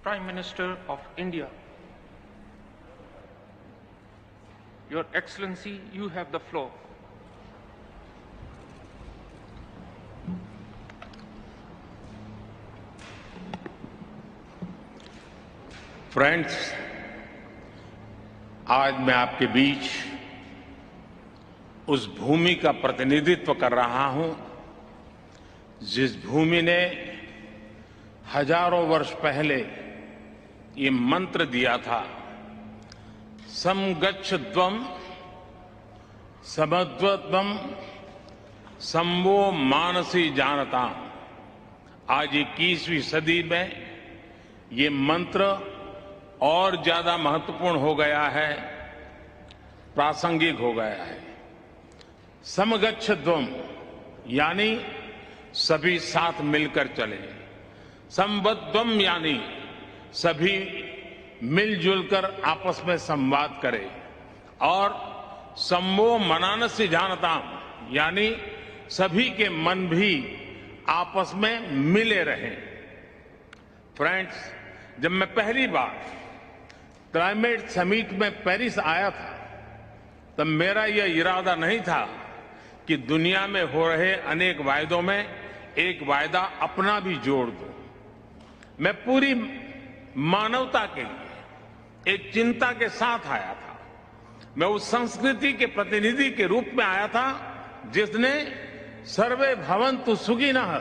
Prime Minister of India. Your Excellency, you have the floor. Friends, आज मैं आपके बीच उस भूमि का प्रतिनिधित्व कर रहा हूं जिस भूमि ने हजारों वर्ष पहले ये मंत्र दिया था, समगच्छध्वम् समध्वत्वम् संवो मानसी जानताम्। आज 21वीं सदी में ये मंत्र और ज्यादा महत्वपूर्ण हो गया है, प्रासंगिक हो गया है। समगच्छध्वम् यानी सभी साथ मिलकर चले, संबद्धम यानी सभी मिलजुल कर आपस में संवाद करें, और संवो मनानसी जानताम् यानी सभी के मन भी आपस में मिले रहें। फ्रेंड्स, जब मैं पहली बार क्लाइमेट समिट में पेरिस आया था, तब मेरा यह इरादा नहीं था कि दुनिया में हो रहे अनेक वायदों में एक वायदा अपना भी जोड़ दूं। मैं पूरी मानवता के लिए एक चिंता के साथ आया था। मैं उस संस्कृति के प्रतिनिधि के रूप में आया था जिसने सर्वे भवन्तु सुखिनः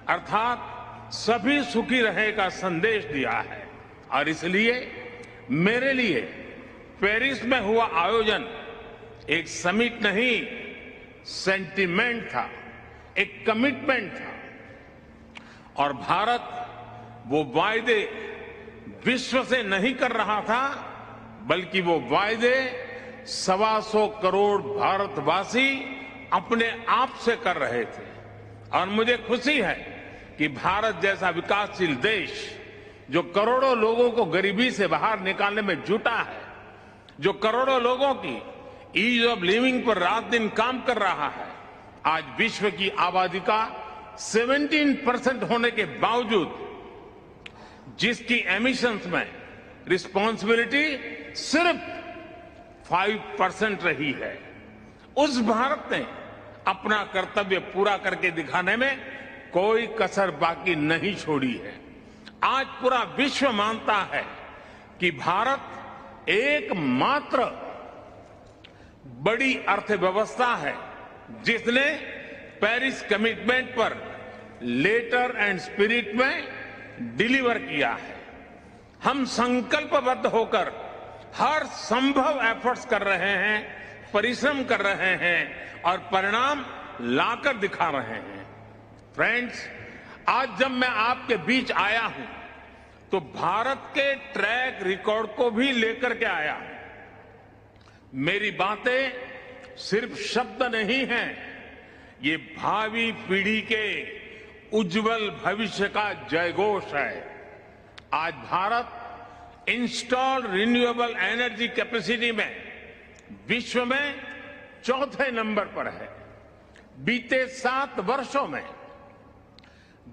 अर्थात सभी सुखी रहे का संदेश दिया है। और इसलिए मेरे लिए पेरिस में हुआ आयोजन एक समिट नहीं, सेंटिमेंट था, एक कमिटमेंट था। और भारत वो वायदे विश्व से नहीं कर रहा था, बल्कि वो वायदे 125 करोड़ भारतवासी अपने आप से कर रहे थे। और मुझे खुशी है कि भारत जैसा विकासशील देश, जो करोड़ों लोगों को गरीबी से बाहर निकालने में जुटा है, जो करोड़ों लोगों की ईज ऑफ लिविंग पर रात दिन काम कर रहा है, आज विश्व की आबादी का 17% होने के बावजूद जिसकी एमिशंस में रिस्पॉन्सिबिलिटी सिर्फ 5% रही है, उस भारत ने अपना कर्तव्य पूरा करके दिखाने में कोई कसर बाकी नहीं छोड़ी है। आज पूरा विश्व मानता है कि भारत एकमात्र बड़ी अर्थव्यवस्था है जिसने पेरिस कमिटमेंट पर लेटर एंड स्पिरिट में डिलीवर किया है। हम संकल्पबद्ध होकर हर संभव एफर्ट्स कर रहे हैं, परिश्रम कर रहे हैं और परिणाम लाकर दिखा रहे हैं। फ्रेंड्स, आज जब मैं आपके बीच आया हूं तो भारत के ट्रैक रिकॉर्ड को भी लेकर के आया हूं। मेरी बातें सिर्फ शब्द नहीं हैं, ये भावी पीढ़ी के उज्जवल भविष्य का जयघोष है। आज Bharat installed renewable energy capacity में विश्व में चौथे नंबर पर है। बीते 7 वर्षों में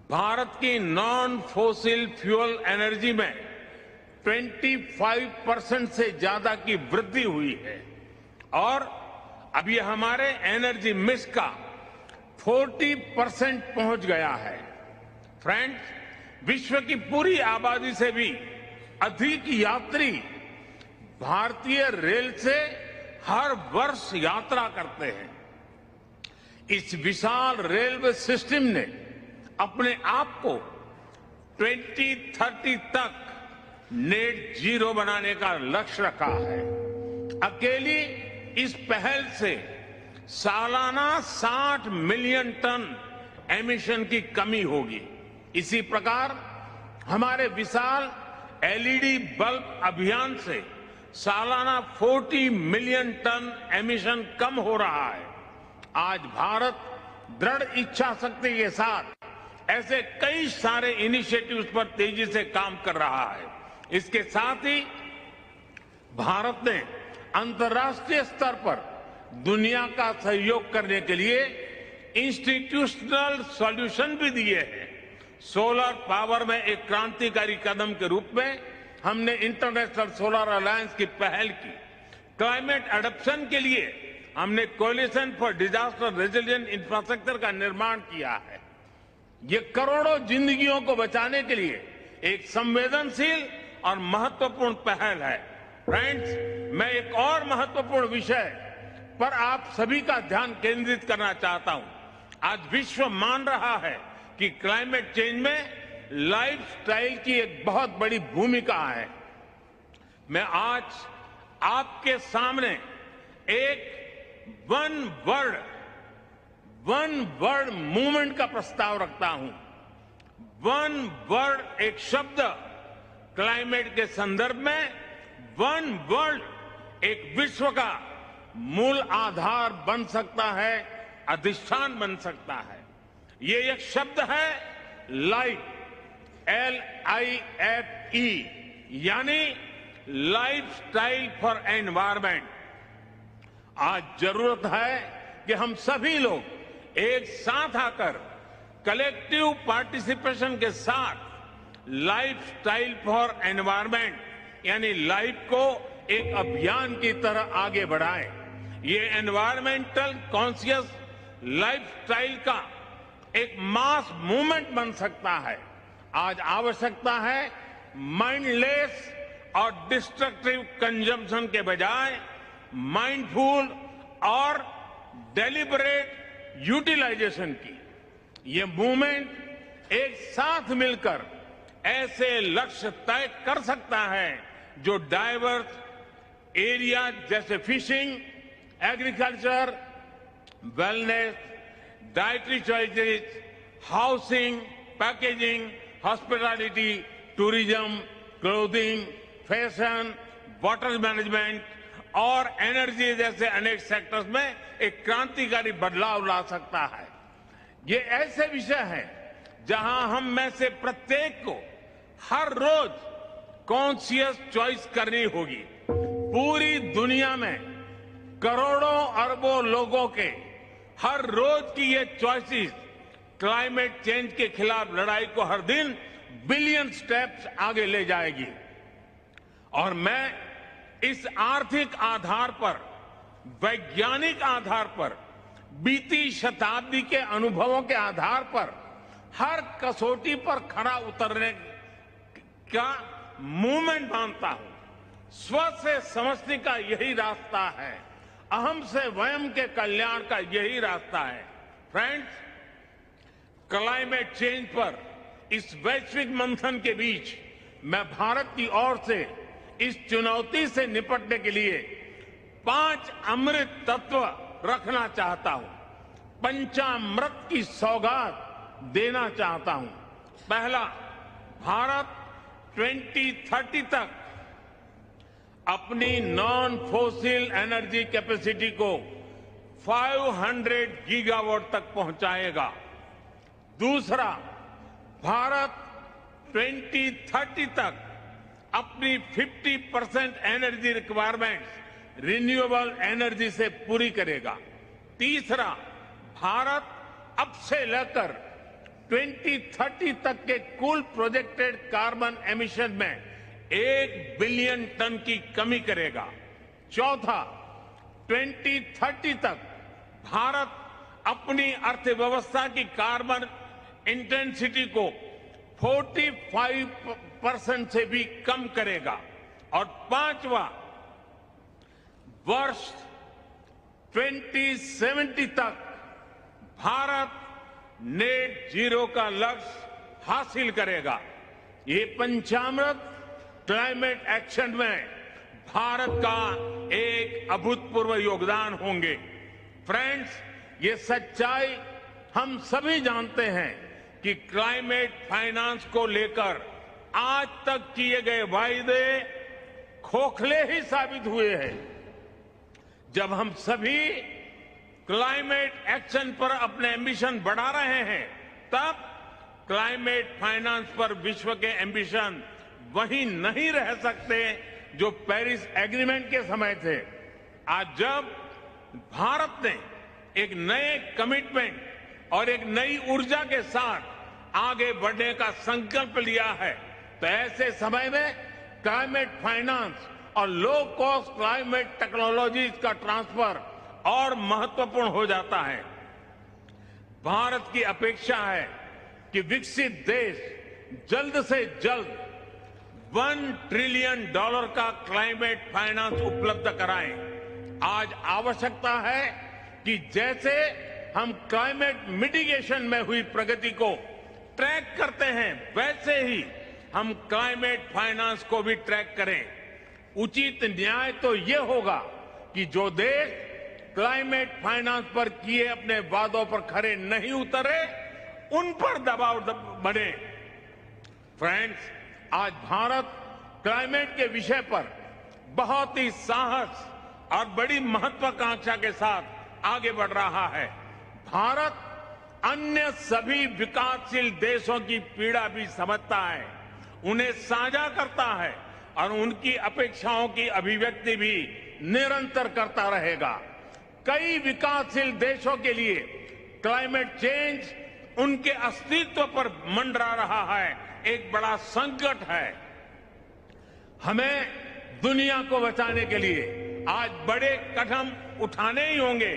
भारत की नॉन फोसिल फ्यूल एनर्जी में 25% से ज्यादा की वृद्धि हुई है, और अब ये हमारे एनर्जी मिक्स का 40% पहुंच गया है। फ्रेंड्स, विश्व की पूरी आबादी से भी अधिक यात्री भारतीय रेल से हर वर्ष यात्रा करते हैं। इस विशाल रेलवे सिस्टम ने अपने आप को 2030 तक नेट जीरो बनाने का लक्ष्य रखा है। अकेली इस पहल से सालाना 60 मिलियन टन एमिशन की कमी होगी। इसी प्रकार हमारे विशाल एलईडी बल्ब अभियान से सालाना 40 मिलियन टन एमिशन कम हो रहा है। आज भारत दृढ़ इच्छा शक्ति के साथ ऐसे कई सारे इनिशिएटिव्स पर तेजी से काम कर रहा है। इसके साथ ही भारत ने अंतर्राष्ट्रीय स्तर पर दुनिया का सहयोग करने के लिए इंस्टीट्यूशनल सॉल्यूशन भी दिए हैं। सोलर पावर में एक क्रांतिकारी कदम के रूप में हमने इंटरनेशनल सोलर अलायंस की पहल की। क्लाइमेट एडप्शन के लिए हमने coalition for disaster resilient infrastructure का निर्माण किया है। ये करोड़ों जिंदगियों को बचाने के लिए एक संवेदनशील और महत्वपूर्ण पहल है। फ्रेंड्स, मैं एक और महत्वपूर्ण विषय पर आप सभी का ध्यान केंद्रित करना चाहता हूं। आज विश्व मान रहा है कि क्लाइमेट चेंज में लाइफस्टाइल की एक बहुत बड़ी भूमिका है। मैं आज आपके सामने एक वन वर्ल्ड मूवमेंट का प्रस्ताव रखता हूं। वन वर्ल्ड एक शब्द क्लाइमेट के संदर्भ में वन वर्ल्ड एक विश्व का मूल आधार बन सकता है, अधिष्ठान बन सकता है। ये एक शब्द है लाइफ, LIFE, यानी लाइफस्टाइल फॉर एनवायरमेंट। आज जरूरत है कि हम सभी लोग एक साथ आकर कलेक्टिव पार्टिसिपेशन के साथ लाइफस्टाइल फॉर एनवायरमेंट यानी लाइफ को एक अभियान की तरह आगे बढ़ाएं। ये एनवायरमेंटल कॉन्शियस लाइफस्टाइल का एक मास मूवमेंट बन सकता है। आज आवश्यकता है माइंडलेस और डिस्ट्रक्टिव कंजम्पशन के बजाय माइंडफुल और डेलिबरेट यूटिलाइजेशन की। ये मूवमेंट एक साथ मिलकर ऐसे लक्ष्य तय कर सकता है जो डाइवर्स एरिया जैसे fishing, agriculture, wellness, dietary choices, housing, packaging, hospitality, tourism, clothing, fashion, water management और एनर्जी जैसे अनेक सेक्टर्स में एक क्रांतिकारी बदलाव ला सकता है। ये ऐसे विषय हैं जहां हम में से प्रत्येक को हर रोज कॉन्शियस चॉइस करनी होगी। पूरी दुनिया में करोड़ों अरबों लोगों के हर रोज की ये चॉइसेस क्लाइमेट चेंज के खिलाफ लड़ाई को हर दिन बिलियन स्टेप्स आगे ले जाएगी। और मैं इस आर्थिक आधार पर, वैज्ञानिक आधार पर, बीती शताब्दी के अनुभवों के आधार पर हर कसौटी पर खरा उतरने का मूवमेंट मानता हूं। स्व से समष्टि का यही रास्ता है, अहम से वयम के कल्याण का यही रास्ता है। फ्रेंड्स, क्लाइमेट चेंज पर इस वैश्विक मंथन के बीच मैं भारत की ओर से इस चुनौती से निपटने के लिए 5 अमृत तत्व रखना चाहता हूं, पंचामृत की सौगात देना चाहता हूं। पहला, भारत 2030 तक अपनी नॉन फोसिल एनर्जी कैपेसिटी को 500 गीगावाट तक पहुंचाएगा। दूसरा, भारत 2030 तक अपनी 50% एनर्जी रिक्वायरमेंट्स रिन्यूएबल एनर्जी से पूरी करेगा। तीसरा, भारत अब से लेकर 2030 तक के कुल प्रोजेक्टेड कार्बन एमिशन में 1 बिलियन टन की कमी करेगा। चौथा, 2030 तक भारत अपनी अर्थव्यवस्था की कार्बन इंटेंसिटी को 45% से भी कम करेगा। और पांचवा, वर्ष 2070 तक भारत नेट जीरो का लक्ष्य हासिल करेगा। ये पंचामृत क्लाइमेट एक्शन में भारत का एक अभूतपूर्व योगदान होंगे। फ्रेंड्स, ये सच्चाई हम सभी जानते हैं कि क्लाइमेट फाइनेंस को लेकर आज तक किए गए वायदे खोखले ही साबित हुए हैं। जब हम सभी क्लाइमेट एक्शन पर अपने एम्बिशन बढ़ा रहे हैं, तब क्लाइमेट फाइनेंस पर विश्व के एम्बिशन वही नहीं रह सकते जो पेरिस एग्रीमेंट के समय थे। आज जब भारत ने एक नए कमिटमेंट और एक नई ऊर्जा के साथ आगे बढ़ने का संकल्प लिया है, तो ऐसे समय में क्लाइमेट फाइनेंस और लो कॉस्ट क्लाइमेट टेक्नोलॉजीज का ट्रांसफर और महत्वपूर्ण हो जाता है। भारत की अपेक्षा है कि विकसित देश जल्द से जल्द $1 ट्रिलियन का क्लाइमेट फाइनेंस उपलब्ध कराएं। आज आवश्यकता है कि जैसे हम क्लाइमेट मिटिगेशन में हुई प्रगति को ट्रैक करते हैं, वैसे ही हम क्लाइमेट फाइनेंस को भी ट्रैक करें। उचित न्याय तो ये होगा कि जो देश क्लाइमेट फाइनेंस पर किए अपने वादों पर खरे नहीं उतरे, उन पर दबाव बने। फ्रेंड्स, आज भारत क्लाइमेट के विषय पर बहुत ही साहस और बड़ी महत्वाकांक्षा के साथ आगे बढ़ रहा है। भारत अन्य सभी विकासशील देशों की पीड़ा भी समझता है, उन्हें साझा करता है और उनकी अपेक्षाओं की अभिव्यक्ति भी निरंतर करता रहेगा। कई विकासशील देशों के लिए क्लाइमेट चेंज उनके अस्तित्व पर मंडरा रहा है, एक बड़ा संकट है। हमें दुनिया को बचाने के लिए आज बड़े कदम उठाने ही होंगे।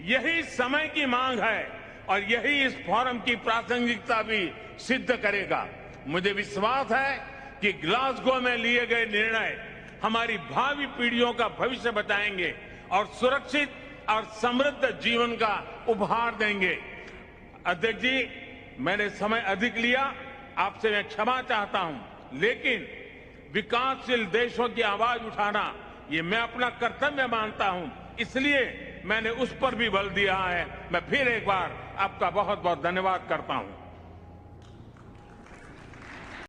यही समय की मांग है और यही इस फोरम की प्रासंगिकता भी सिद्ध करेगा। मुझे विश्वास है कि ग्लासगो में लिए गए निर्णय हमारी भावी पीढ़ियों का भविष्य बचाएंगे और सुरक्षित और समृद्ध जीवन का उपहार देंगे। अध्यक्ष जी, मैंने समय अधिक लिया, आपसे मैं क्षमा चाहता हूं, लेकिन विकासशील देशों की आवाज उठाना ये मैं अपना कर्तव्य मानता हूं, इसलिए मैंने उस पर भी बल दिया है। मैं फिर एक बार आपका बहुत बहुत धन्यवाद करता हूं।